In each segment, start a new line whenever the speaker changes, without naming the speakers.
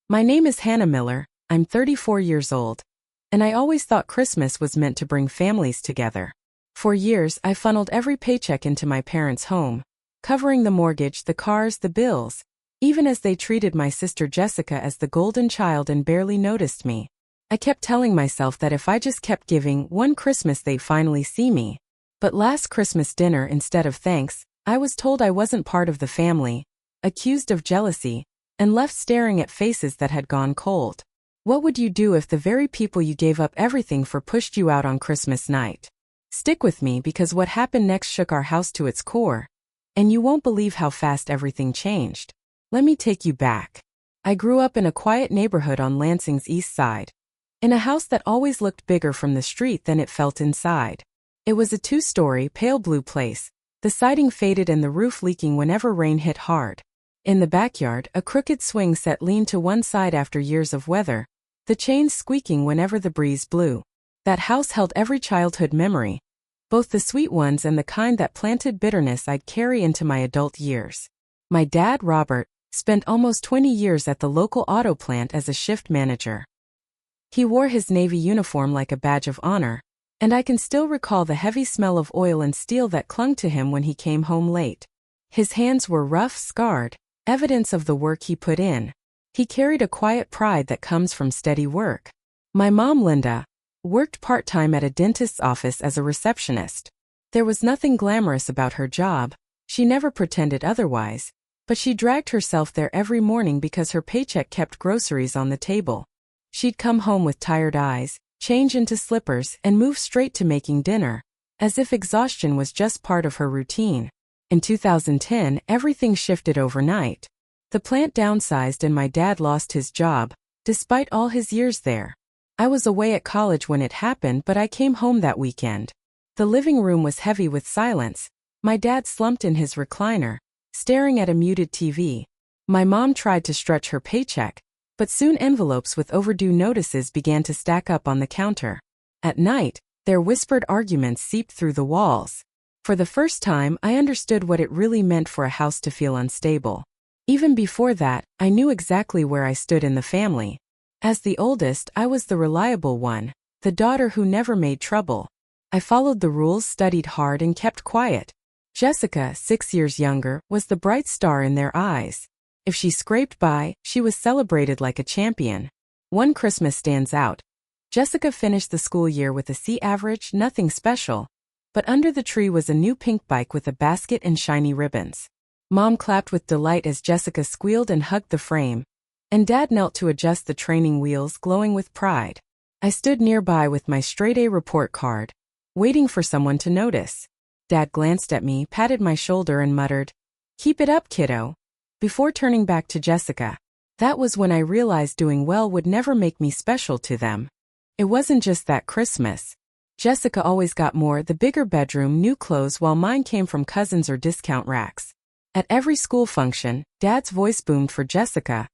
My name is Hannah Miller, I'm 34 years old, and I always thought Christmas was meant to bring families together. For years, I funneled every paycheck into my parents' home, covering the mortgage, the cars, the bills, even as they treated my sister Jessica as the golden child and barely noticed me. I kept telling myself that if I just kept giving, one Christmas they'd finally see me. But last Christmas dinner, instead of thanks, I was told I wasn't part of the family, accused of jealousy, and left staring at faces that had gone cold. What would you do if the very people you gave up everything for pushed you out on Christmas night? Stick with me because what happened next shook our house to its core, and you won't believe how fast everything changed. Let me take you back. I grew up in a quiet neighborhood on Lansing's east side, in a house that always looked bigger from the street than it felt inside. It was a two-story, pale blue place, the siding faded and the roof leaking whenever rain hit hard. In the backyard, a crooked swing set leaned to one side after years of weather, the chains squeaking whenever the breeze blew. That house held every childhood memory, both the sweet ones and the kind that planted bitterness I'd carry into my adult years. My dad, Robert, spent almost 20 years at the local auto plant as a shift manager. He wore his Navy uniform like a badge of honor, and I can still recall the heavy smell of oil and steel that clung to him when he came home late. His hands were rough, scarred, evidence of the work he put in. He carried a quiet pride that comes from steady work. My mom, Linda, worked part-time at a dentist's office as a receptionist. There was nothing glamorous about her job, she never pretended otherwise, but she dragged herself there every morning because her paycheck kept groceries on the table. She'd come home with tired eyes, change into slippers, and move straight to making dinner, as if exhaustion was just part of her routine. In 2010, everything shifted overnight. The plant downsized and my dad lost his job, despite all his years there. I was away at college when it happened, but I came home that weekend. The living room was heavy with silence. My dad slumped in his recliner, staring at a muted TV. My mom tried to stretch her paycheck, but soon envelopes with overdue notices began to stack up on the counter. At night, their whispered arguments seeped through the walls. For the first time, I understood what it really meant for a house to feel unstable. Even before that, I knew exactly where I stood in the family. As the oldest, I was the reliable one, the daughter who never made trouble. I followed the rules, studied hard, and kept quiet. Jessica, 6 years younger, was the bright star in their eyes. If she scraped by, she was celebrated like a champion. One Christmas stands out. Jessica finished the school year with a C average, nothing special. But under the tree was a new pink bike with a basket and shiny ribbons. Mom clapped with delight as Jessica squealed and hugged the frame, and Dad knelt to adjust the training wheels, glowing with pride. I stood nearby with my straight-A report card, waiting for someone to notice. Dad glanced at me, patted my shoulder, and muttered, "Keep it up, kiddo," before turning back to Jessica. That was when I realized doing well would never make me special to them. It wasn't just that Christmas. Jessica always got more, the bigger bedroom, new clothes, while mine came from cousins or discount racks. At every school function, Dad's voice boomed for Jessica,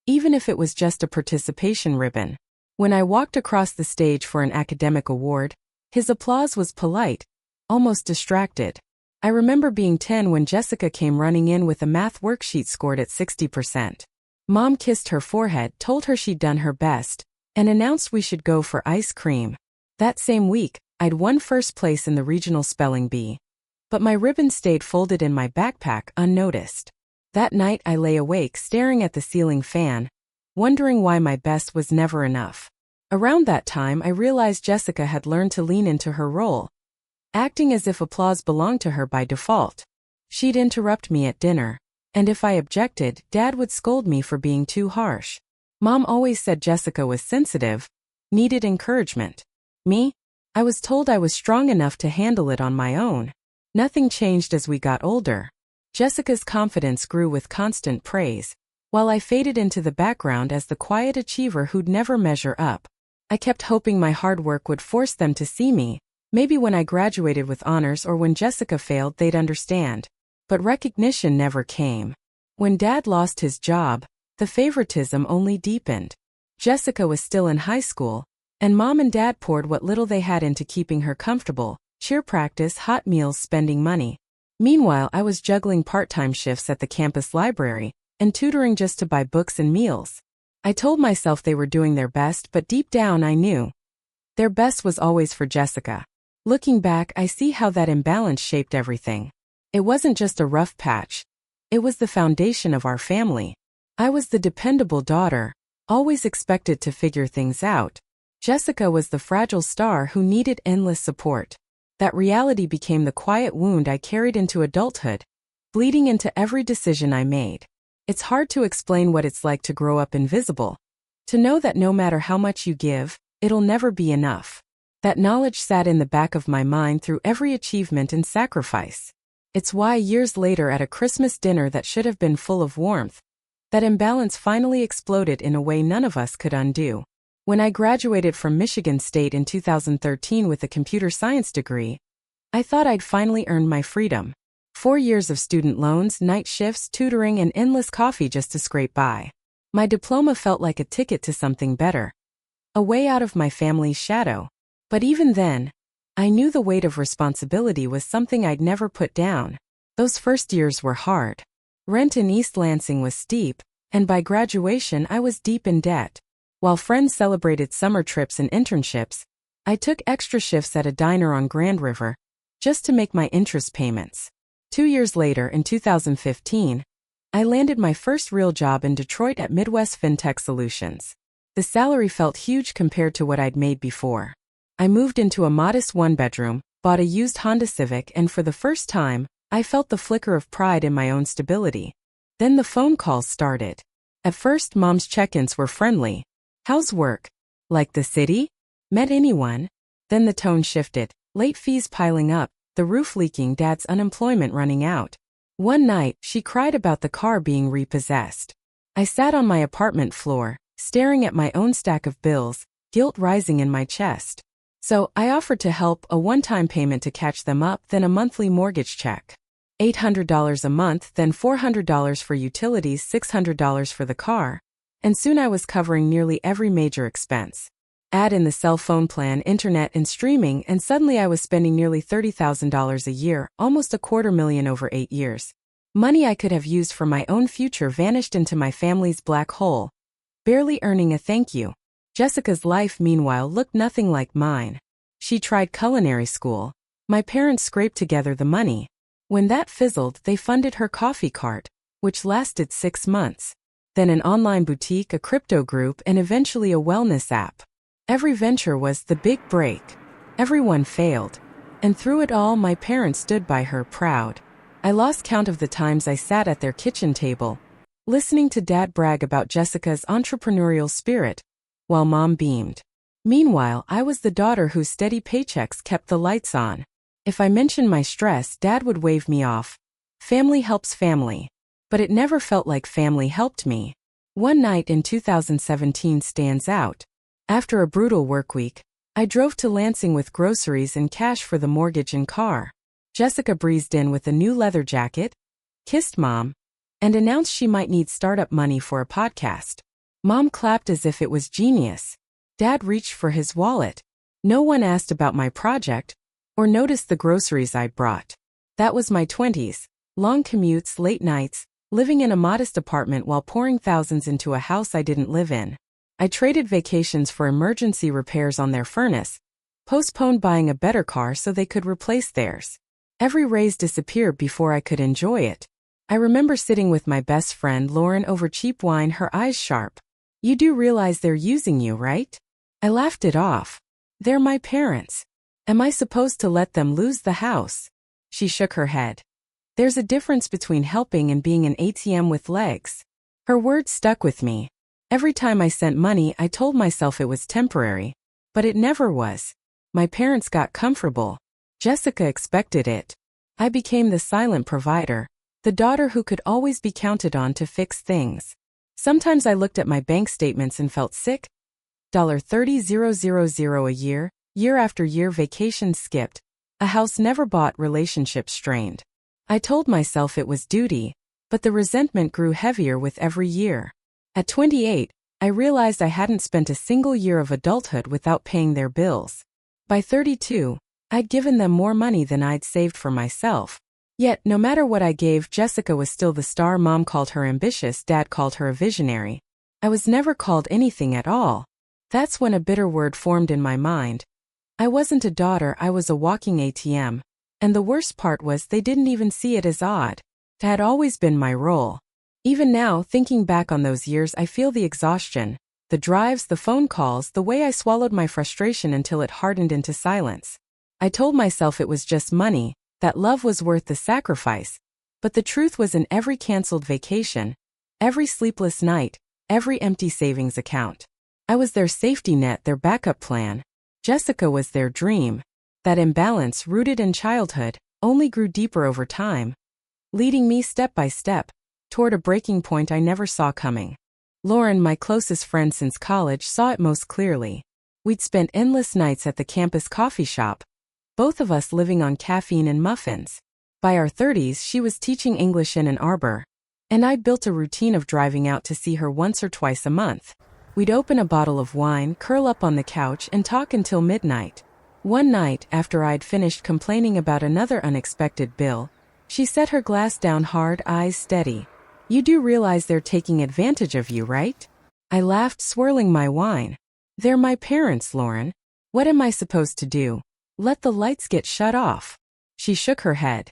even if it was just a participation ribbon. When I walked across the stage for an academic award, his applause was polite, almost distracted. I remember being 10 when Jessica came running in with a math worksheet scored at 60%. Mom kissed her forehead, told her she'd done her best, and announced we should go for ice cream. That same week, I'd won first place in the regional spelling bee. But my ribbon stayed folded in my backpack unnoticed. That night I lay awake staring at the ceiling fan, wondering why my best was never enough. Around that time I realized Jessica had learned to lean into her role, acting as if applause belonged to her by default. She'd interrupt me at dinner, and if I objected, Dad would scold me for being too harsh. Mom always said Jessica was sensitive, needed encouragement. Me? I was told I was strong enough to handle it on my own. Nothing changed as we got older. Jessica's confidence grew with constant praise, while I faded into the background as the quiet achiever who'd never measure up. I kept hoping my hard work would force them to see me. Maybe when I graduated with honors or when Jessica failed they'd understand. But recognition never came. When Dad lost his job, the favoritism only deepened. Jessica was still in high school, and Mom and Dad poured what little they had into keeping her comfortable. Cheer practice, hot meals, spending money. Meanwhile, I was juggling part-time shifts at the campus library and tutoring just to buy books and meals. I told myself they were doing their best, but deep down I knew their best was always for Jessica. Looking back, I see how that imbalance shaped everything. It wasn't just a rough patch. It was the foundation of our family. I was the dependable daughter, always expected to figure things out. Jessica was the fragile star who needed endless support. That reality became the quiet wound I carried into adulthood, bleeding into every decision I made. It's hard to explain what it's like to grow up invisible. To know that no matter how much you give, it'll never be enough. That knowledge sat in the back of my mind through every achievement and sacrifice. It's why years later at a Christmas dinner that should have been full of warmth, that imbalance finally exploded in a way none of us could undo. When I graduated from Michigan State in 2013 with a computer science degree, I thought I'd finally earned my freedom. 4 years of student loans, night shifts, tutoring, and endless coffee just to scrape by. My diploma felt like a ticket to something better, a way out of my family's shadow. But even then, I knew the weight of responsibility was something I'd never put down. Those first years were hard. Rent in East Lansing was steep, and by graduation I was deep in debt. While friends celebrated summer trips and internships, I took extra shifts at a diner on Grand River, just to make my interest payments. 2 years later, in 2015, I landed my first real job in Detroit at Midwest FinTech Solutions. The salary felt huge compared to what I'd made before. I moved into a modest one-bedroom, bought a used Honda Civic, and for the first time, I felt the flicker of pride in my own stability. Then the phone calls started. At first, Mom's check-ins were friendly. How's work? Like the city? Met anyone? Then the tone shifted. Late fees piling up, the roof leaking, Dad's unemployment running out. One night, she cried about the car being repossessed. I sat on my apartment floor, staring at my own stack of bills, guilt rising in my chest. So, I offered to help, a one-time payment to catch them up, then a monthly mortgage check. $800 a month, then $400 for utilities, $600 for the car. And soon I was covering nearly every major expense. Add in the cell phone plan, internet, and streaming, and suddenly I was spending nearly $30,000 a year, almost $250,000 over 8 years. Money I could have used for my own future vanished into my family's black hole, barely earning a thank you. Jessica's life, meanwhile, looked nothing like mine. She tried culinary school. My parents scraped together the money. When that fizzled, they funded her coffee cart, which lasted 6 months. Then an online boutique, a crypto group, and eventually a wellness app. Every venture was the big break. Everyone failed. And through it all, my parents stood by her, proud. I lost count of the times I sat at their kitchen table, listening to Dad brag about Jessica's entrepreneurial spirit, while Mom beamed. Meanwhile, I was the daughter whose steady paychecks kept the lights on. If I mentioned my stress, Dad would wave me off. Family helps family. But it never felt like family helped me. One night in 2017 stands out. After a brutal work week, I drove to Lansing with groceries and cash for the mortgage and car. Jessica breezed in with a new leather jacket, kissed Mom, and announced she might need startup money for a podcast. Mom clapped as if it was genius. Dad reached for his wallet. No one asked about my project or noticed the groceries I brought. That was my 20s. Long commutes, late nights, living in a modest apartment while pouring thousands into a house I didn't live in. I traded vacations for emergency repairs on their furnace, postponed buying a better car so they could replace theirs. Every raise disappeared before I could enjoy it. I remember sitting with my best friend Lauren over cheap wine, her eyes sharp. You do realize they're using you, right? I laughed it off. They're my parents. Am I supposed to let them lose the house? She shook her head. There's a difference between helping and being an ATM with legs. Her words stuck with me. Every time I sent money, I told myself it was temporary. But it never was. My parents got comfortable. Jessica expected it. I became the silent provider, the daughter who could always be counted on to fix things. Sometimes I looked at my bank statements and felt sick. $30,000 a year, year after year, vacations skipped, a house never bought, relationships strained. I told myself it was duty, but the resentment grew heavier with every year. At 28, I realized I hadn't spent a single year of adulthood without paying their bills. By 32, I'd given them more money than I'd saved for myself. Yet, no matter what I gave, Jessica was still the star. Mom called her ambitious, Dad called her a visionary. I was never called anything at all. That's when a bitter word formed in my mind. I wasn't a daughter, I was a walking ATM. And the worst part was they didn't even see it as odd. It had always been my role. Even now, thinking back on those years, I feel the exhaustion, the drives, the phone calls, the way I swallowed my frustration until it hardened into silence. I told myself it was just money, that love was worth the sacrifice. But the truth was in every canceled vacation, every sleepless night, every empty savings account. I was their safety net, their backup plan. Jessica was their dream. That imbalance, rooted in childhood, only grew deeper over time, leading me step by step toward a breaking point I never saw coming. Lauren, my closest friend since college, saw it most clearly. We'd spent endless nights at the campus coffee shop, both of us living on caffeine and muffins. By our 30s, she was teaching English in Ann Arbor, and I'd built a routine of driving out to see her once or twice a month. We'd open a bottle of wine, curl up on the couch, and talk until midnight. One night, after I'd finished complaining about another unexpected bill, she set her glass down hard, eyes steady. "You do realize they're taking advantage of you, right?" I laughed, swirling my wine. "They're my parents, Lauren. What am I supposed to do? Let the lights get shut off?" She shook her head.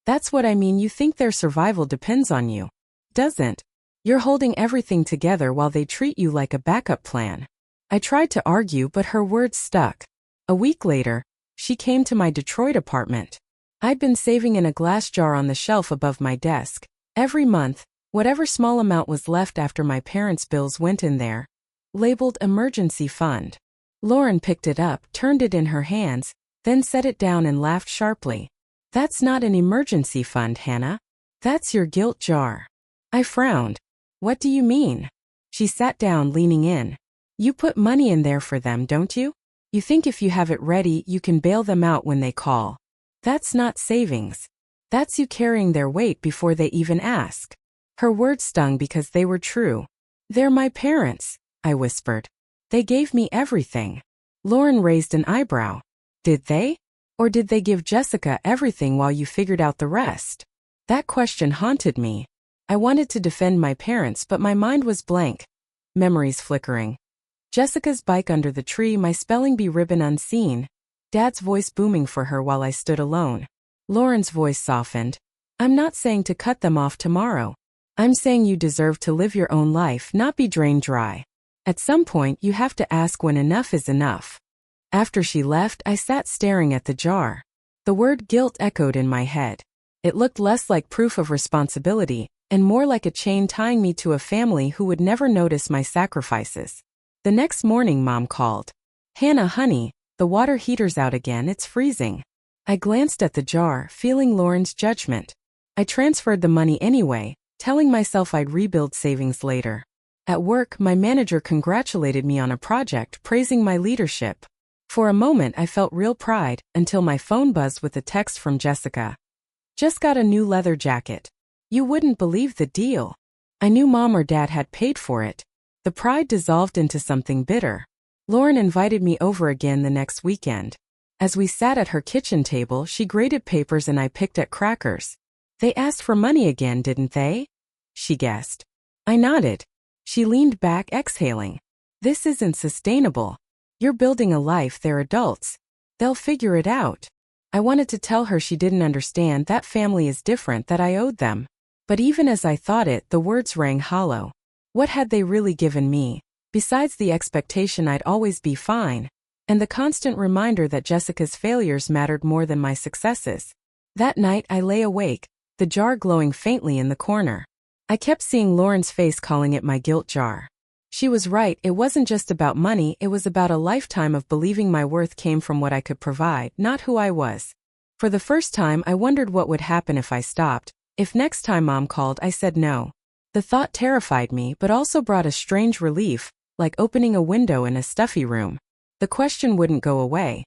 "That's what I mean. You think their survival depends on you. Doesn't. You're holding everything together while they treat you like a backup plan." I tried to argue, but her words stuck. A week later, she came to my Detroit apartment. I'd been saving in a glass jar on the shelf above my desk. Every month, whatever small amount was left after my parents' bills went in there, labeled emergency fund. Lauren picked it up, turned it in her hands, then set it down and laughed sharply. "That's not an emergency fund, Hannah. That's your guilt jar." I frowned. "What do you mean?" She sat down, leaning in. "You put money in there for them, don't you? You think if you have it ready, you can bail them out when they call. That's not savings. That's you carrying their weight before they even ask." Her words stung because they were true. "They're my parents," I whispered. "They gave me everything." Lauren raised an eyebrow. "Did they? Or did they give Jessica everything while you figured out the rest?" That question haunted me. I wanted to defend my parents, but my mind was blank. Memories flickering. Jessica's bike under the tree, my spelling bee ribbon unseen, Dad's voice booming for her while I stood alone. Lauren's voice softened. "I'm not saying to cut them off tomorrow. I'm saying you deserve to live your own life, not be drained dry. At some point, you have to ask when enough is enough." After she left, I sat staring at the jar. The word guilt echoed in my head. It looked less like proof of responsibility, and more like a chain tying me to a family who would never notice my sacrifices. The next morning, Mom called. "Hannah, honey, the water heater's out again, it's freezing." I glanced at the jar, feeling Lauren's judgment. I transferred the money anyway, telling myself I'd rebuild savings later. At work, my manager congratulated me on a project, praising my leadership. For a moment, I felt real pride, until my phone buzzed with a text from Jessica. "Just got a new leather jacket. You wouldn't believe the deal." I knew Mom or Dad had paid for it. The pride dissolved into something bitter. Lauren invited me over again the next weekend. As we sat at her kitchen table, she grated papers and I picked at crackers. "They asked for money again, didn't they?" she guessed. I nodded. She leaned back, exhaling. "This isn't sustainable. You're building a life, they're adults. They'll figure it out." I wanted to tell her she didn't understand, that family is different, that I owed them. But even as I thought it, the words rang hollow. What had they really given me, besides the expectation I'd always be fine, and the constant reminder that Jessica's failures mattered more than my successes? That night I lay awake, the jar glowing faintly in the corner. I kept seeing Lauren's face, calling it my guilt jar. She was right, it wasn't just about money, it was about a lifetime of believing my worth came from what I could provide, not who I was. For the first time, I wondered what would happen if I stopped. If next time Mom called, I said no. The thought terrified me, but also brought a strange relief, like opening a window in a stuffy room. The question wouldn't go away.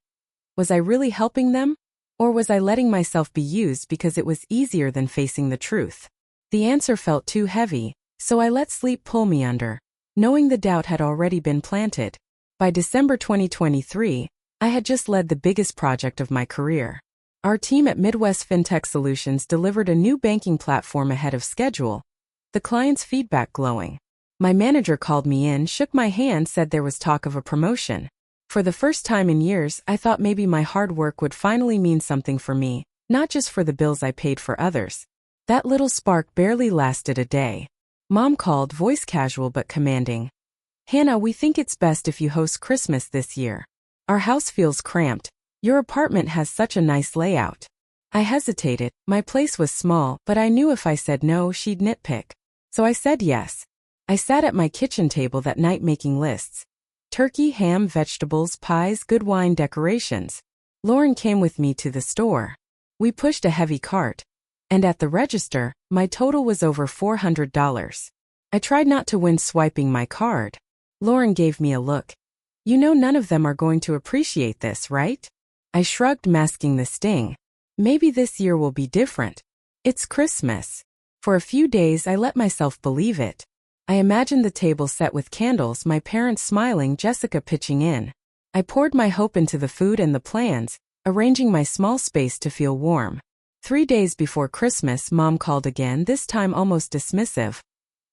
Was I really helping them? Or was I letting myself be used because it was easier than facing the truth? The answer felt too heavy, so I let sleep pull me under, knowing the doubt had already been planted. By December 2023, I had just led the biggest project of my career. Our team at Midwest FinTech Solutions delivered a new banking platform ahead of schedule, the client's feedback glowing. My manager called me in, shook my hand, said there was talk of a promotion. For the first time in years, I thought maybe my hard work would finally mean something for me, not just for the bills I paid for others. That little spark barely lasted a day. Mom called, voice casual but commanding. Hannah, we think it's best if you host Christmas this year. Our house feels cramped. Your apartment has such a nice layout. I hesitated. My place was small, but I knew if I said no, she'd nitpick. So I said yes. I sat at my kitchen table that night making lists. Turkey, ham, vegetables, pies, good wine, decorations. Lauren came with me to the store. We pushed a heavy cart. And at the register, my total was over $400. I tried not to wince swiping my card. Lauren gave me a look. You know none of them are going to appreciate this, right? I shrugged, masking the sting. Maybe this year will be different. It's Christmas. For a few days I let myself believe it. I imagined the table set with candles, my parents smiling, Jessica pitching in. I poured my hope into the food and the plans, arranging my small space to feel warm. 3 days before Christmas, Mom called again, this time almost dismissive.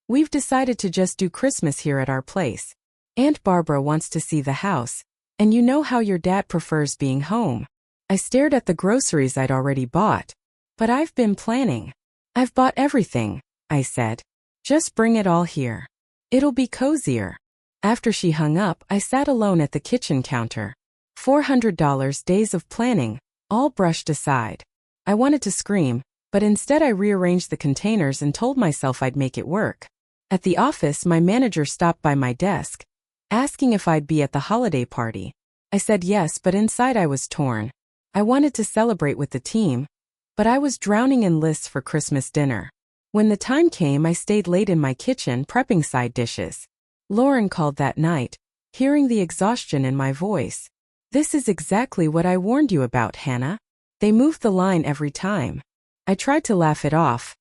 We've decided to just do Christmas here at our place. Aunt Barbara wants to see the house, and you know how your dad prefers being home. I stared at the groceries I'd already bought. But I've been planning. I've bought everything, I said. Just bring it all here. It'll be cozier. After she hung up, I sat alone at the kitchen counter. $400, days of planning, all brushed aside. I wanted to scream, but instead I rearranged the containers and told myself I'd make it work. At the office, my manager stopped by my desk, asking if I'd be at the holiday party. I said yes, but inside I was torn. I wanted to celebrate with the team, but I was drowning in lists for Christmas dinner. When the time came, I stayed late in my kitchen prepping side dishes. Lauren called that night, hearing the exhaustion in my voice. This is exactly what I warned you about, Hannah. They moved the line every time. I tried to laugh it off.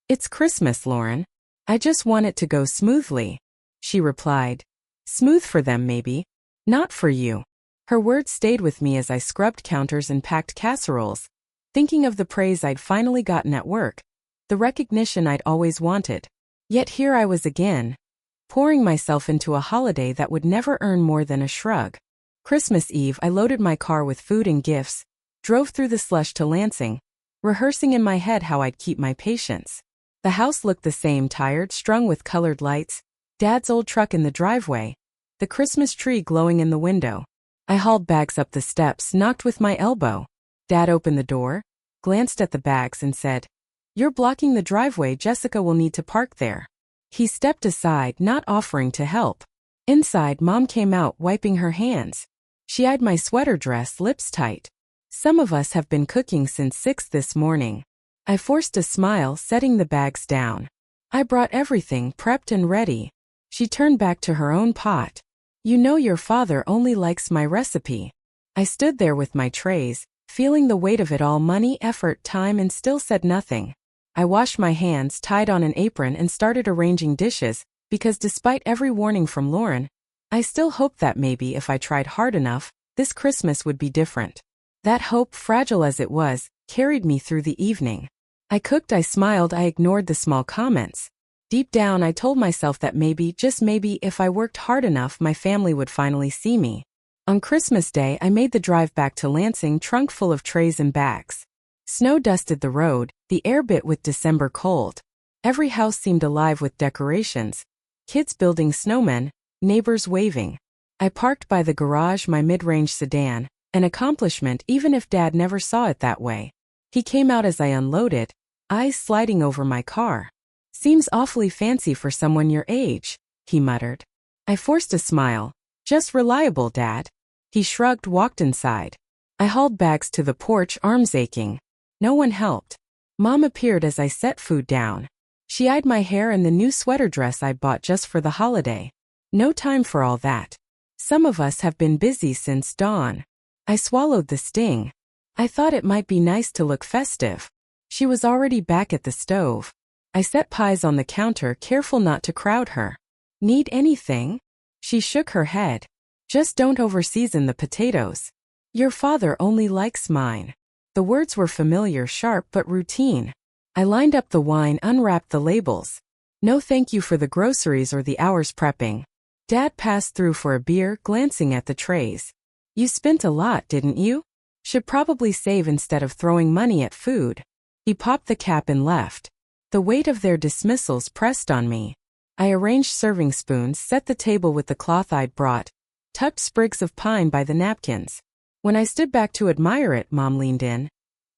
It's Christmas, Lauren. I just want it to go smoothly. She replied. Smooth for them, maybe. Not for you. Her words stayed with me as I scrubbed counters and packed casseroles, thinking of the praise I'd finally gotten at work, the recognition I'd always wanted. Yet here I was again, pouring myself into a holiday that would never earn more than a shrug. Christmas Eve, I loaded my car with food and gifts, drove through the slush to Lansing, rehearsing in my head how I'd keep my patience. The house looked the same, tired, strung with colored lights, Dad's old truck in the driveway, the Christmas tree glowing in the window. I hauled bags up the steps, knocked with my elbow. Dad opened the door, glanced at the bags and said, You're blocking the driveway, Jessica will need to park there. He stepped aside, not offering to help. Inside, Mom came out, wiping her hands. She eyed my sweater dress, lips tight. Some of us have been cooking since 6 this morning. I forced a smile, setting the bags down. I brought everything, prepped and ready. She turned back to her own pot. You know your father only likes my recipe. I stood there with my trays, feeling the weight of it all, money, effort, time, and still said nothing. I washed my hands, tied on an apron, and started arranging dishes, because despite every warning from Lauren, I still hoped that maybe if I tried hard enough, this Christmas would be different. That hope, fragile as it was, carried me through the evening. I cooked, I smiled, I ignored the small comments. Deep down, I told myself that maybe, just maybe, if I worked hard enough, my family would finally see me. On Christmas Day, I made the drive back to Lansing, trunk full of trays and bags. Snow dusted the road, the air bit with December cold. Every house seemed alive with decorations. Kids building snowmen, neighbors waving. I parked by the garage my mid-range sedan, an accomplishment even if Dad never saw it that way. He came out as I unloaded, eyes sliding over my car. Seems awfully fancy for someone your age, he muttered. I forced a smile. Just reliable, Dad. He shrugged, walked inside. I hauled bags to the porch, arms aching. No one helped. Mom appeared as I set food down. She eyed my hair and the new sweater dress I'd bought just for the holiday. No time for all that. Some of us have been busy since dawn. I swallowed the sting. I thought it might be nice to look festive. She was already back at the stove. I set pies on the counter, careful not to crowd her. Need anything? She shook her head. Just don't overseason the potatoes. Your father only likes mine. The words were familiar, sharp but routine. I lined up the wine, unwrapped the labels. No thank you for the groceries or the hours prepping. Dad passed through for a beer, glancing at the trays. You spent a lot, didn't you? Should probably save instead of throwing money at food. He popped the cap and left. The weight of their dismissals pressed on me. I arranged serving spoons, set the table with the cloth I'd brought, tucked sprigs of pine by the napkins. When I stood back to admire it, Mom leaned in.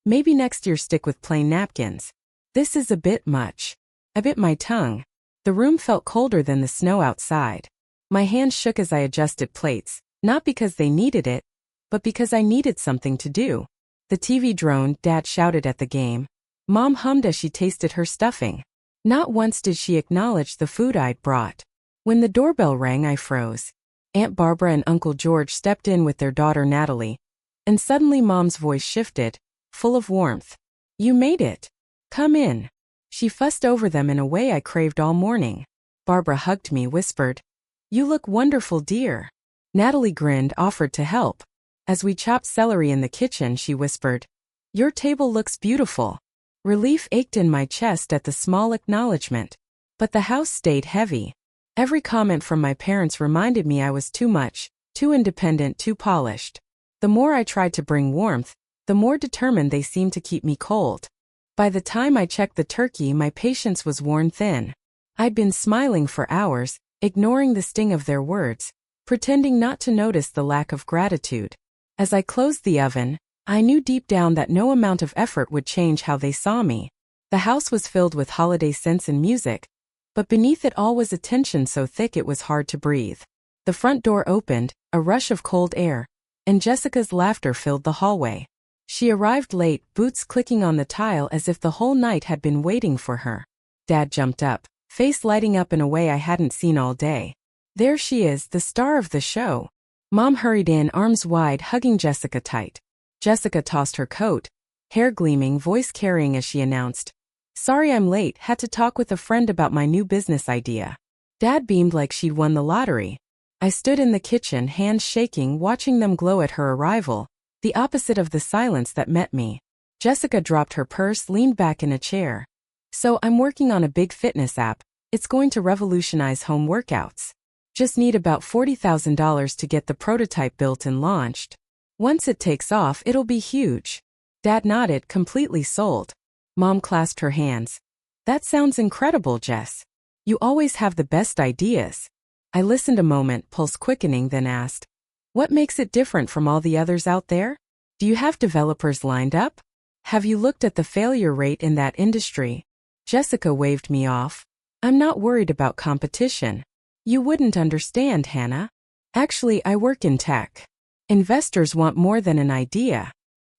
Maybe next year stick with plain napkins. This is a bit much. I bit my tongue. The room felt colder than the snow outside. My hands shook as I adjusted plates, not because they needed it, but because I needed something to do. The TV droned, Dad shouted at the game. Mom hummed as she tasted her stuffing. Not once did she acknowledge the food I'd brought. When the doorbell rang, I froze. Aunt Barbara and Uncle George stepped in with their daughter Natalie, and suddenly Mom's voice shifted, full of warmth. You made it. Come in. She fussed over them in a way I craved all morning. Barbara hugged me, whispered, You look wonderful, dear. Natalie grinned, offered to help. As we chopped celery in the kitchen, she whispered, Your table looks beautiful. Relief ached in my chest at the small acknowledgement. But the house stayed heavy. Every comment from my parents reminded me I was too much, too independent, too polished. The more I tried to bring warmth, the more determined they seemed to keep me cold. By the time I checked the turkey, my patience was worn thin. I'd been smiling for hours, ignoring the sting of their words, pretending not to notice the lack of gratitude. As I closed the oven, I knew deep down that no amount of effort would change how they saw me. The house was filled with holiday scents and music, but beneath it all was a tension so thick it was hard to breathe. The front door opened, a rush of cold air, and Jessica's laughter filled the hallway. She arrived late, boots clicking on the tile as if the whole night had been waiting for her. Dad jumped up, face lighting up in a way I hadn't seen all day. There she is, the star of the show. Mom hurried in, arms wide, hugging Jessica tight. Jessica tossed her coat, hair gleaming, voice carrying as she announced, Sorry I'm late, had to talk with a friend about my new business idea. Dad beamed like she'd won the lottery. I stood in the kitchen, hands shaking, watching them glow at her arrival, the opposite of the silence that met me. Jessica dropped her purse, leaned back in a chair. So I'm working on a big fitness app. It's going to revolutionize home workouts. Just need about $40,000 to get the prototype built and launched. Once it takes off, it'll be huge. Dad nodded, completely sold. Mom clasped her hands. That sounds incredible, Jess. You always have the best ideas. I listened a moment, pulse quickening, then asked, What makes it different from all the others out there? Do you have developers lined up? Have you looked at the failure rate in that industry? Jessica waved me off. I'm not worried about competition. You wouldn't understand, Hannah. Actually, I work in tech. Investors want more than an idea.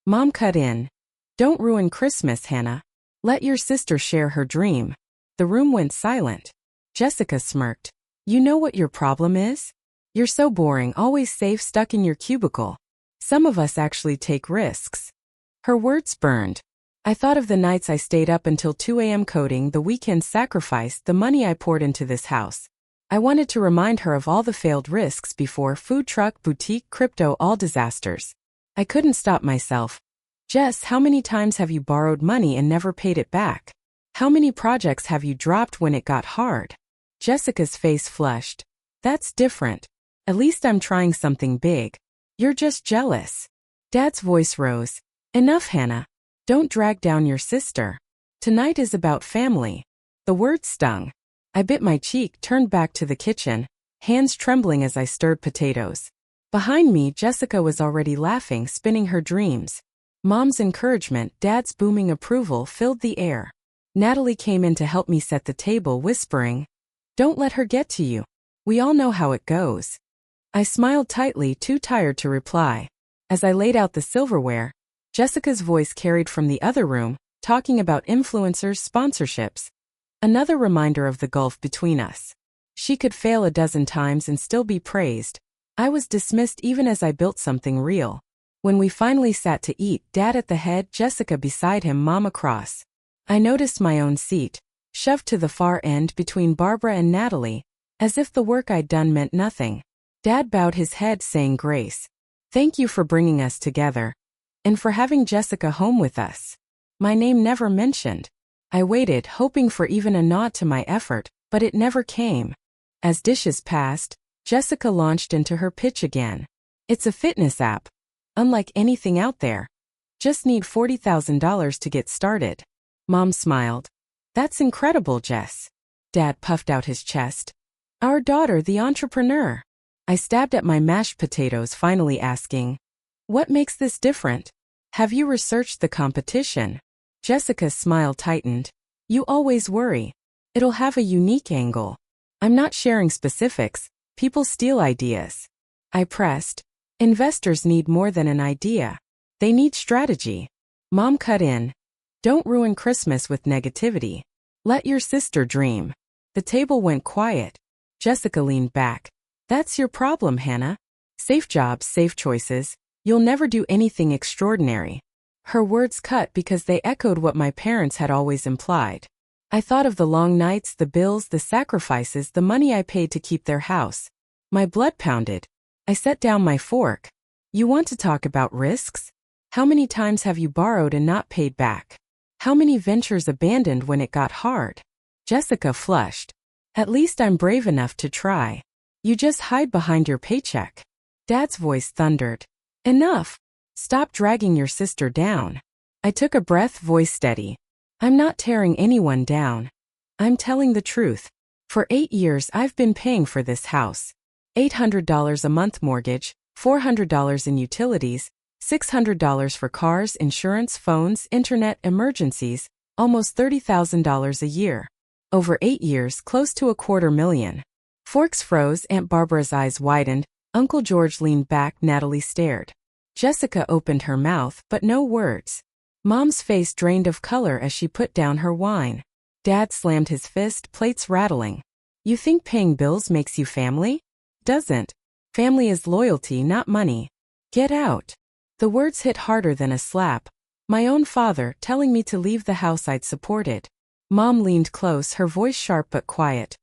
Mom cut in. Don't ruin Christmas, Hannah. Let your sister share her dream. The room went silent. Jessica smirked. You know what your problem is? You're so boring, always safe, stuck in your cubicle. Some of us actually take risks. Her words burned. I thought of the nights I stayed up until 2 a.m. coding, the weekends sacrificed, the money I poured into this house. I wanted to remind her of all the failed risks before: food truck, boutique, crypto, all disasters. I couldn't stop myself. Jess, how many times have you borrowed money and never paid it back? How many projects have you dropped when it got hard? Jessica's face flushed. That's different. At least I'm trying something big. You're just jealous. Dad's voice rose. Enough, Hannah. Don't drag down your sister. Tonight is about family. The word stung. I bit my cheek, turned back to the kitchen, hands trembling as I stirred potatoes. Behind me, Jessica was already laughing, spinning her dreams. Mom's encouragement, Dad's booming approval filled the air. Natalie came in to help me set the table, whispering, Don't let her get to you. We all know how it goes. I smiled tightly, too tired to reply. As I laid out the silverware, Jessica's voice carried from the other room, talking about influencers, sponsorships. Another reminder of the gulf between us. She could fail a dozen times and still be praised. I was dismissed even as I built something real. When we finally sat to eat, Dad at the head, Jessica beside him, Mom across. I noticed my own seat, shoved to the far end between Barbara and Natalie, as if the work I'd done meant nothing. Dad bowed his head, saying grace. Thank you for bringing us together. And for having Jessica home with us. My name never mentioned. I waited, hoping for even a nod to my effort, But it never came. As dishes passed, Jessica launched into her pitch again. It's a fitness app. Unlike anything out there. Just need $40,000 to get started. Mom smiled. That's incredible, Jess. Dad puffed out his chest. Our daughter, the entrepreneur. I stabbed at my mashed potatoes, finally asking, what makes this different? Have you researched the competition? Jessica's smile tightened. You always worry. It'll have a unique angle. I'm not sharing specifics. People steal ideas. I pressed. Investors need more than an idea. They need strategy. Mom cut in. Don't ruin Christmas with negativity. Let your sister dream. The table went quiet. Jessica leaned back. That's your problem, Hannah. Safe jobs, safe choices. You'll never do anything extraordinary. Her words cut because they echoed what my parents had always implied. I thought of the long nights, the bills, the sacrifices, the money I paid to keep their house. My blood pounded. I set down my fork. You want to talk about risks? How many times have you borrowed and not paid back? How many ventures abandoned when it got hard? Jessica flushed. At least I'm brave enough to try. You just hide behind your paycheck. Dad's voice thundered. Enough. Stop dragging your sister down. I took a breath, voice steady. I'm not tearing anyone down. I'm telling the truth. For 8 years I've been paying for this house. $800 a month mortgage, $400 in utilities, $600 for cars, insurance, phones, internet, emergencies, almost $30,000 a year. Over 8 years, close to $250,000. Forks froze, Aunt Barbara's eyes widened, Uncle George leaned back, Natalie stared. Jessica opened her mouth, but no words. Mom's face drained of color as she put down her wine. Dad slammed his fist, plates rattling. You think paying bills makes you family? Doesn't. Family is loyalty, not money. Get out. The words hit harder than a slap. My own father telling me to leave the house I'd supported. Mom leaned close, her voice sharp but quiet.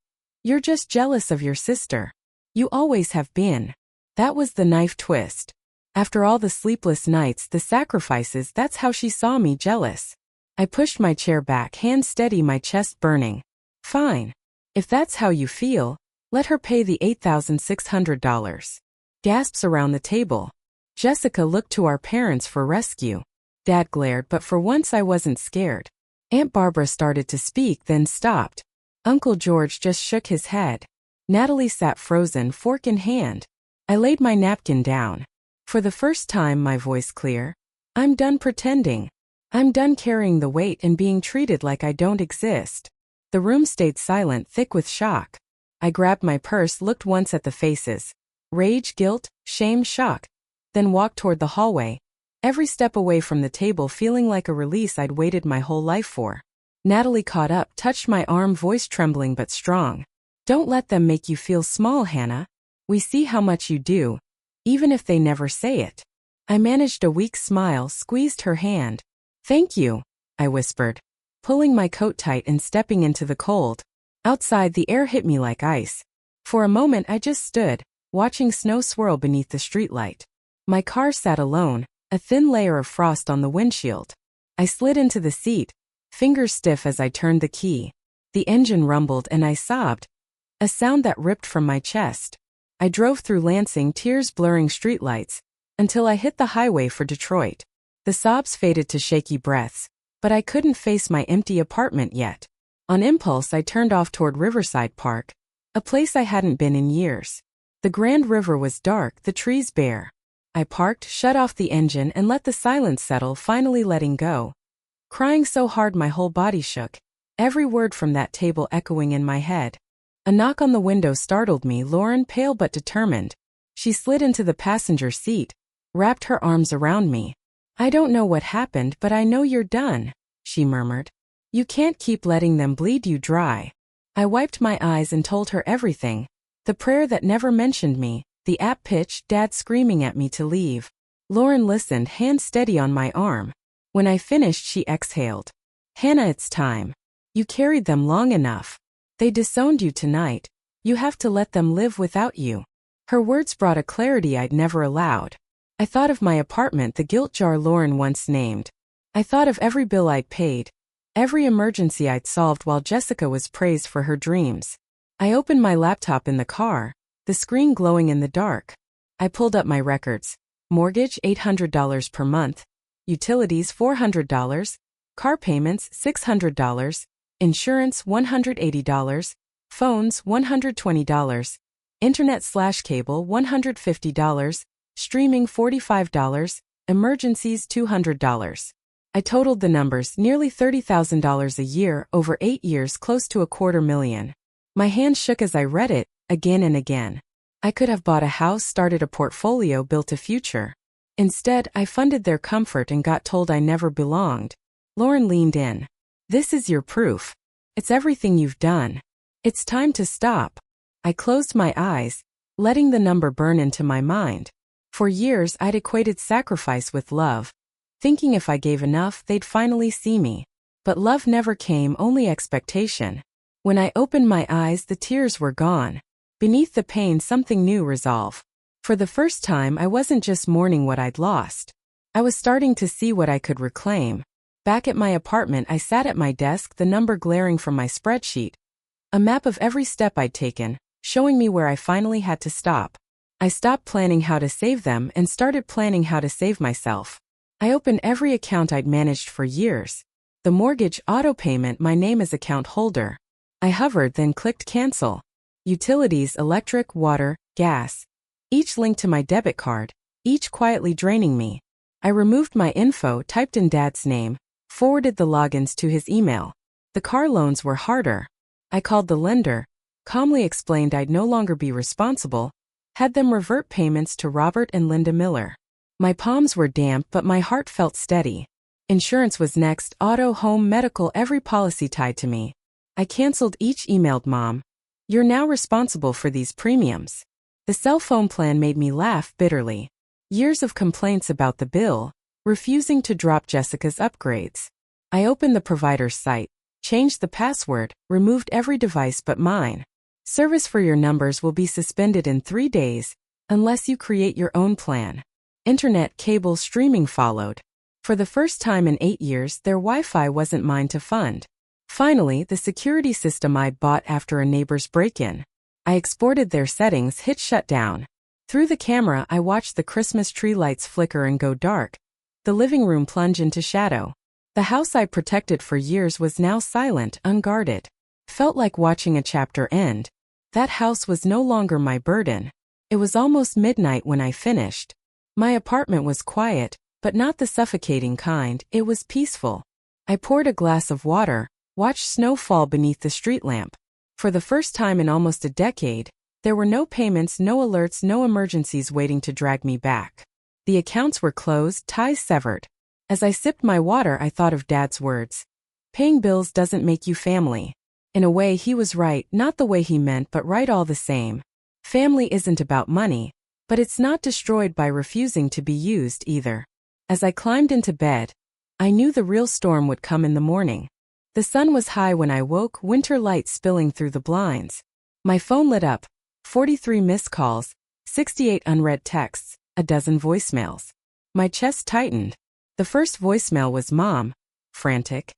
You're just jealous of your sister. You always have been. That was the knife twist. After all the sleepless nights, the sacrifices, that's how she saw me, jealous. I pushed my chair back, hand steady, my chest burning. Fine. If that's how you feel, let her pay the $8,600. Gasps around the table. Jessica looked to our parents for rescue. Dad glared, but for once I wasn't scared. Aunt Barbara started to speak, then stopped. Uncle George just shook his head. Natalie sat frozen, fork in hand. I laid my napkin down. For the first time, my voice clear. I'm done pretending. I'm done carrying the weight and being treated like I don't exist. The room stayed silent, thick with shock. I grabbed my purse, looked once at the faces. Rage, guilt, shame, shock. Then walked toward the hallway. Every step away from the table feeling like a release I'd waited my whole life for. Natalie caught up, touched my arm, voice trembling but strong. Don't let them make you feel small, Hannah. We see how much you do, even if they never say it. I managed a weak smile, squeezed her hand. Thank you, I whispered, pulling my coat tight and stepping into the cold. Outside, the air hit me like ice. For a moment I just stood, watching snow swirl beneath the streetlight. My car sat alone, a thin layer of frost on the windshield. I slid into the seat, fingers stiff as I turned the key. The engine rumbled and I sobbed, a sound that ripped from my chest. I drove through Lansing, tears blurring streetlights, until I hit the highway for Detroit. The sobs faded to shaky breaths, but I couldn't face my empty apartment yet. On impulse, I turned off toward Riverside Park, a place I hadn't been in years. The Grand River was dark, the trees bare. I parked, shut off the engine, and let the silence settle, finally letting go. Crying so hard my whole body shook, every word from that table echoing in my head. A knock on the window startled me, Lauren, pale but determined. She slid into the passenger seat, wrapped her arms around me. I don't know what happened, but I know you're done, she murmured. You can't keep letting them bleed you dry. I wiped my eyes and told her everything. The prayer that never mentioned me, the app pitch, Dad screaming at me to leave. Lauren listened, hand steady on my arm. When I finished, she exhaled. Hannah, it's time. You carried them long enough. They disowned you tonight. You have to let them live without you. Her words brought a clarity I'd never allowed. I thought of my apartment, the guilt jar Lauren once named. I thought of every bill I'd paid, every emergency I'd solved while Jessica was praised for her dreams. I opened my laptop in the car, the screen glowing in the dark. I pulled up my records. Mortgage $800 per month. Utilities $400. Car payments $600. Insurance $180. Phones $120. Internet/cable $150. Streaming $45. Emergencies $200. I totaled the numbers, nearly $30,000 a year, over 8 years, close to $250,000. My hand shook as I read it, again and again. I could have bought a house, started a portfolio, built a future. Instead, I funded their comfort and got told I never belonged. Lauren leaned in. This is your proof. It's everything you've done. It's time to stop. I closed my eyes, letting the number burn into my mind. For years, I'd equated sacrifice with love, thinking if I gave enough, they'd finally see me. But love never came, only expectation. When I opened my eyes, the tears were gone. Beneath the pain, something new, resolve. For the first time, I wasn't just mourning what I'd lost. I was starting to see what I could reclaim. Back at my apartment, I sat at my desk, the number glaring from my spreadsheet. A map of every step I'd taken, showing me where I finally had to stop. I stopped planning how to save them and started planning how to save myself. I opened every account I'd managed for years. The mortgage, auto payment, my name as account holder. I hovered, then clicked cancel. Utilities, electric, water, gas. Each linked to my debit card, each quietly draining me. I removed my info, typed in Dad's name, forwarded the logins to his email. The car loans were harder. I called the lender, calmly explained I'd no longer be responsible, had them revert payments to Robert and Linda Miller. My palms were damp, but my heart felt steady. Insurance was next, auto, home, medical, every policy tied to me. I canceled each, emailed Mom. You're now responsible for these premiums. The cell phone plan made me laugh bitterly. Years of complaints about the bill, refusing to drop Jessica's upgrades. I opened the provider's site, changed the password, removed every device but mine. Service for your numbers will be suspended in 3 days, unless you create your own plan. Internet, cable, streaming followed. For the first time in 8 years, their Wi-Fi wasn't mine to fund. Finally, the security system I'd bought after a neighbor's break-in. I exported their settings, hit shutdown. Through the camera, I watched the Christmas tree lights flicker and go dark. The living room plunge into shadow. The house I protected for years was now silent, unguarded. Felt like watching a chapter end. That house was no longer my burden. It was almost midnight when I finished. My apartment was quiet, but not the suffocating kind, it was peaceful. I poured a glass of water, watched snow fall beneath the street lamp. For the first time in almost a decade, there were no payments, no alerts, no emergencies waiting to drag me back. The accounts were closed, ties severed. As I sipped my water, I thought of Dad's words. Paying bills doesn't make you family. In a way, he was right, not the way he meant, but right all the same. Family isn't about money, but it's not destroyed by refusing to be used either. As I climbed into bed, I knew the real storm would come in the morning. The sun was high when I woke, winter light spilling through the blinds. My phone lit up, 43 missed calls, 68 unread texts, a dozen voicemails. My chest tightened. The first voicemail was Mom, frantic.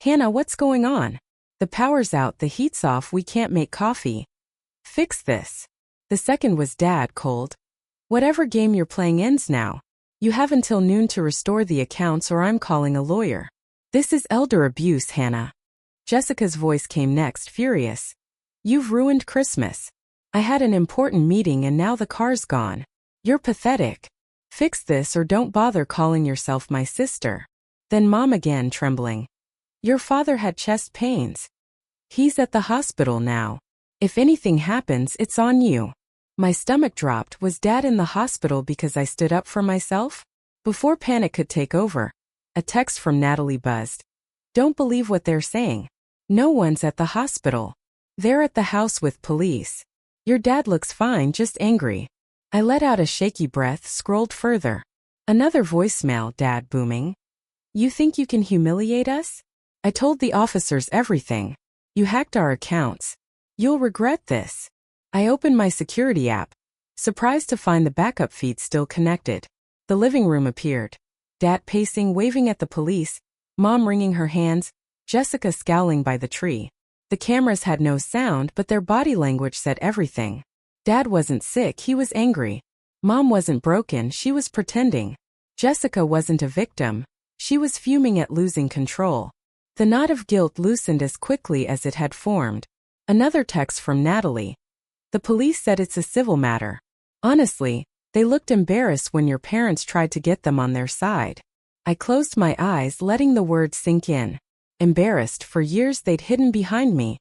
Hannah, what's going on? The power's out, the heat's off, we can't make coffee. Fix this. The second was Dad, cold. Whatever game you're playing ends now. You have until noon to restore the accounts or I'm calling a lawyer. This is elder abuse, Hannah. Jessica's voice came next, furious. You've ruined Christmas. I had an important meeting and now the car's gone. You're pathetic. Fix this or don't bother calling yourself my sister. Then Mom again, trembling. Your father had chest pains. He's at the hospital now. If anything happens, it's on you. My stomach dropped. Was Dad in the hospital because I stood up for myself? Before panic could take over, a text from Natalie buzzed. Don't believe what they're saying. No one's at the hospital. They're at the house with police. Your dad looks fine, just angry. I let out a shaky breath, scrolled further. Another voicemail, Dad booming. You think you can humiliate us? I told the officers everything. You hacked our accounts. You'll regret this. I opened my security app, surprised to find the backup feed still connected. The living room appeared. Dad pacing, waving at the police, Mom wringing her hands, Jessica scowling by the tree. The cameras had no sound, but their body language said everything. Dad wasn't sick, he was angry. Mom wasn't broken, she was pretending. Jessica wasn't a victim. She was fuming at losing control. The knot of guilt loosened as quickly as it had formed. Another text from Natalie. The police said it's a civil matter. Honestly, they looked embarrassed when your parents tried to get them on their side. I closed my eyes, letting the words sink in. Embarrassed, for years they'd hidden behind me.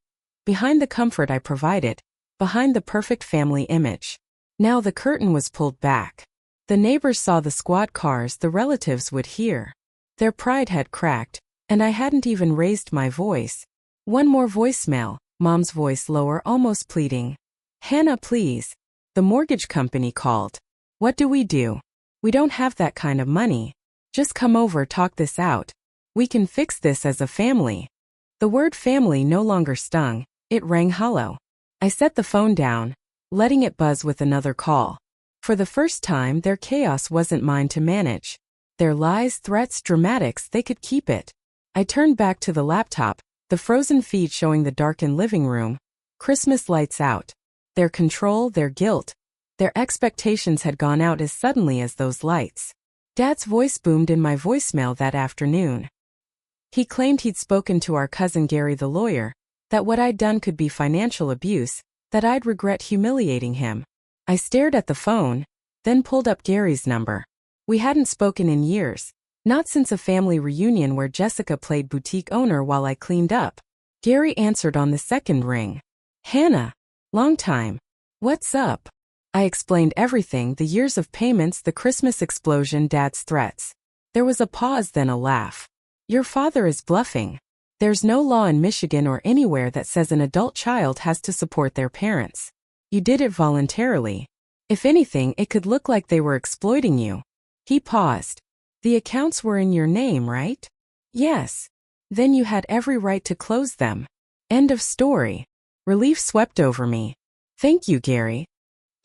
Behind the comfort I provided. Behind the perfect family image. Now the curtain was pulled back. The neighbors saw the squad cars, the relatives would hear. Their pride had cracked, and I hadn't even raised my voice. One more voicemail, Mom's voice lower, almost pleading. Hannah, please. The mortgage company called. What do? We don't have that kind of money. Just come over, talk this out. We can fix this as a family. The word family no longer stung, it rang hollow. I set the phone down, letting it buzz with another call. For the first time, their chaos wasn't mine to manage. Their lies, threats, dramatics, they could keep it. I turned back to the laptop, the frozen feed showing the darkened living room. Christmas lights out. Their control, their guilt, their expectations had gone out as suddenly as those lights. Dad's voice boomed in my voicemail that afternoon. He claimed he'd spoken to our cousin Gary the lawyer, that what I'd done could be financial abuse, that I'd regret humiliating him. I stared at the phone, then pulled up Gary's number. We hadn't spoken in years, not since a family reunion where Jessica played boutique owner while I cleaned up. Gary answered on the second ring. Hannah. Long time. What's up? I explained everything, the years of payments, the Christmas explosion, Dad's threats. There was a pause, then a laugh. Your father is bluffing. There's no law in Michigan or anywhere that says an adult child has to support their parents. You did it voluntarily. If anything, it could look like they were exploiting you. He paused. The accounts were in your name, right? Yes. Then you had every right to close them. End of story. Relief swept over me. Thank you, Gary.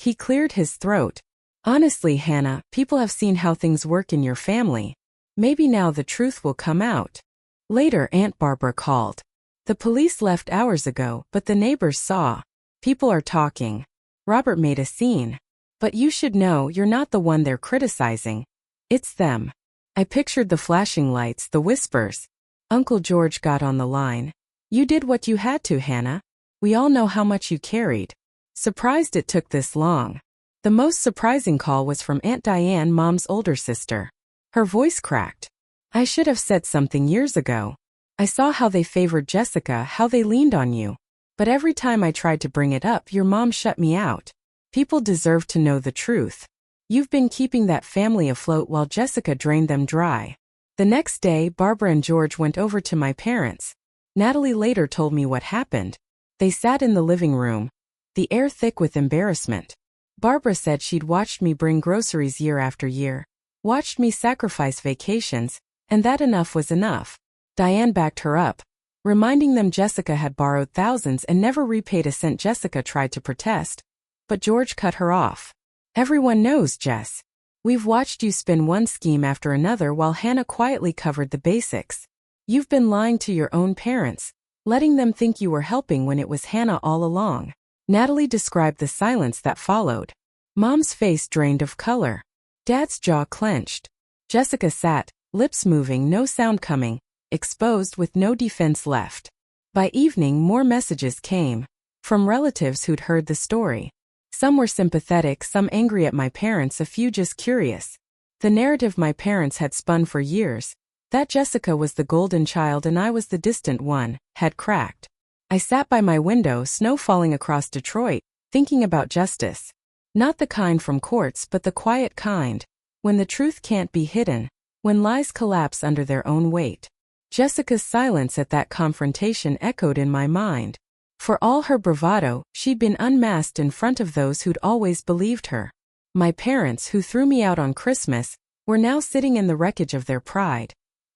He cleared his throat. Honestly, Hannah, people have seen how things work in your family. Maybe now the truth will come out. Later, Aunt Barbara called. The police left hours ago, but the neighbors saw. People are talking. Robert made a scene. But you should know you're not the one they're criticizing. It's them. I pictured the flashing lights, the whispers. Uncle George got on the line. You did what you had to, Hannah. We all know how much you carried. Surprised it took this long. The most surprising call was from Aunt Diane, Mom's older sister. Her voice cracked. I should have said something years ago. I saw how they favored Jessica, how they leaned on you. But every time I tried to bring it up, your mom shut me out. People deserve to know the truth. You've been keeping that family afloat while Jessica drained them dry. The next day, Barbara and George went over to my parents. Natalie later told me what happened. They sat in the living room, the air thick with embarrassment. Barbara said she'd watched me bring groceries year after year, watched me sacrifice vacations, and that enough was enough. Diane backed her up, reminding them Jessica had borrowed thousands and never repaid a cent. Jessica tried to protest, but George cut her off. Everyone knows, Jess. We've watched you spin one scheme after another while Hannah quietly covered the basics. You've been lying to your own parents, letting them think you were helping when it was Hannah all along. Natalie described the silence that followed. Mom's face drained of color. Dad's jaw clenched. Jessica sat, lips moving, no sound coming, exposed with no defense left. By evening, more messages came. From relatives who'd heard the story. Some were sympathetic, some angry at my parents, a few just curious. The narrative my parents had spun for years, that Jessica was the golden child and I was the distant one, had cracked. I sat by my window, snow falling across Detroit, thinking about justice. Not the kind from courts, but the quiet kind, when the truth can't be hidden, when lies collapse under their own weight. Jessica's silence at that confrontation echoed in my mind. For all her bravado, she'd been unmasked in front of those who'd always believed her. My parents, who threw me out on Christmas, were now sitting in the wreckage of their pride,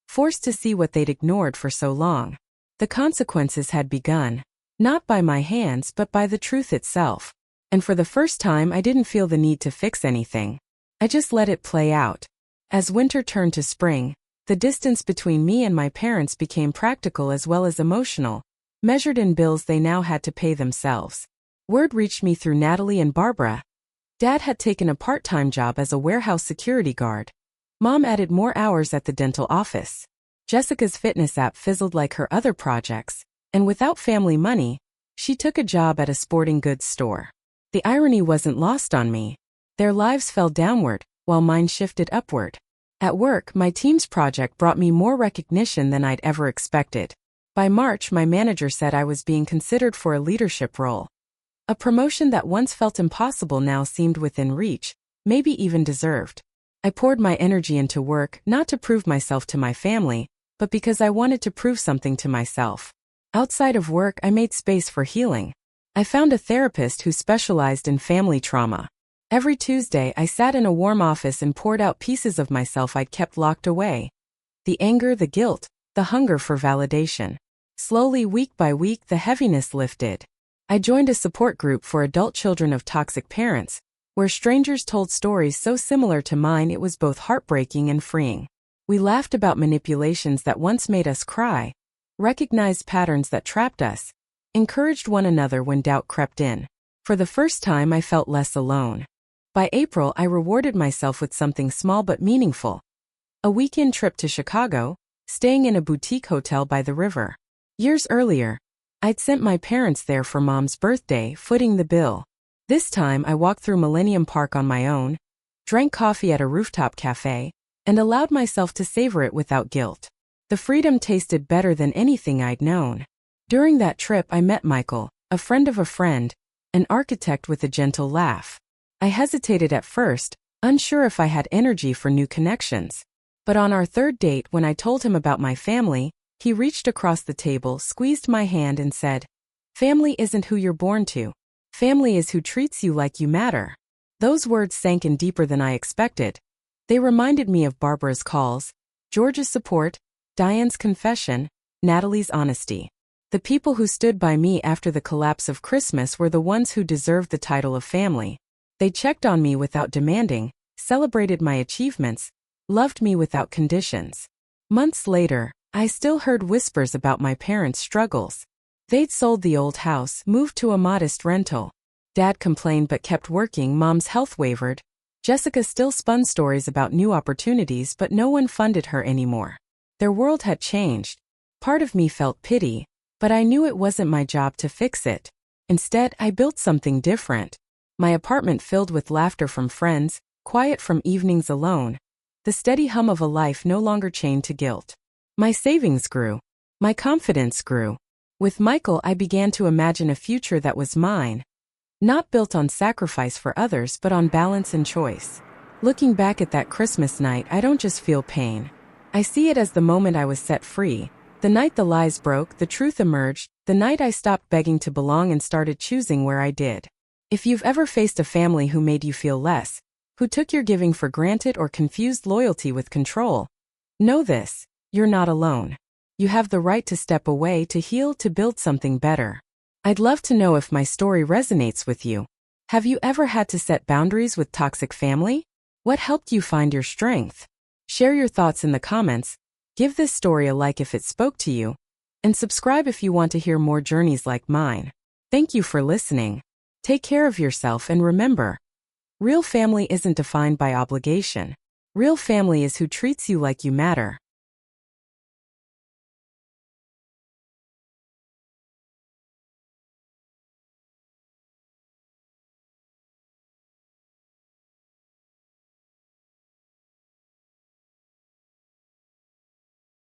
forced to see what they'd ignored for so long. The consequences had begun, not by my hands but by the truth itself. And for the first time I didn't feel the need to fix anything. I just let it play out. As winter turned to spring, the distance between me and my parents became practical as well as emotional. measured in bills they now had to pay themselves. Word reached me through Natalie and Barbara. Dad had taken a part-time job as a warehouse security guard. Mom added more hours at the dental office. Jessica's fitness app fizzled like her other projects, and without family money, she took a job at a sporting goods store. The irony wasn't lost on me. Their lives fell downward, while mine shifted upward. At work, my team's project brought me more recognition than I'd ever expected. By March, my manager said I was being considered for a leadership role. A promotion that once felt impossible now seemed within reach, maybe even deserved. I poured my energy into work, not to prove myself to my family, but because I wanted to prove something to myself. Outside of work, I made space for healing. I found a therapist who specialized in family trauma. Every Tuesday, I sat in a warm office and poured out pieces of myself I'd kept locked away. The anger, the guilt, the hunger for validation. Slowly, week by week, the heaviness lifted. I joined a support group for adult children of toxic parents, where strangers told stories so similar to mine it was both heartbreaking and freeing. We laughed about manipulations that once made us cry, recognized patterns that trapped us, encouraged one another when doubt crept in. For the first time, I felt less alone. By April, I rewarded myself with something small but meaningful. A weekend trip to Chicago, staying in a boutique hotel by the river. Years earlier, I'd sent my parents there for Mom's birthday, footing the bill. This time, I walked through Millennium Park on my own, drank coffee at a rooftop cafe, and allowed myself to savor it without guilt. The freedom tasted better than anything I'd known. During that trip, I met Michael, a friend of a friend, an architect with a gentle laugh. I hesitated at first, unsure if I had energy for new connections. But on our third date, when I told him about my family, he reached across the table, squeezed my hand and said, "Family isn't who you're born to. Family is who treats you like you matter." Those words sank in deeper than I expected. They reminded me of Barbara's calls, George's support, Diane's confession, Natalie's honesty. The people who stood by me after the collapse of Christmas were the ones who deserved the title of family. They checked on me without demanding, celebrated my achievements, loved me without conditions. Months later, I still heard whispers about my parents' struggles. They'd sold the old house, moved to a modest rental. Dad complained but kept working. Mom's health wavered. Jessica still spun stories about new opportunities, but no one funded her anymore. Their world had changed. Part of me felt pity, but I knew it wasn't my job to fix it. Instead, I built something different. My apartment filled with laughter from friends, quiet from evenings alone, the steady hum of a life no longer chained to guilt. My savings grew. My confidence grew. With Michael, I began to imagine a future that was mine, not built on sacrifice for others but on balance and choice. Looking back at that Christmas night, I don't just feel pain. I see it as the moment I was set free, the night the lies broke, the truth emerged, the night I stopped begging to belong and started choosing where I did. If you've ever faced a family who made you feel less, who took your giving for granted or confused loyalty with control, know this: you're not alone. You have the right to step away, to heal, to build something better. I'd love to know if my story resonates with you. Have you ever had to set boundaries with toxic family? What helped you find your strength? Share your thoughts in the comments, give this story a like if it spoke to you, and subscribe if you want to hear more journeys like mine. Thank you for listening. Take care of yourself and remember, real family isn't defined by obligation. Real family is who treats you like you matter.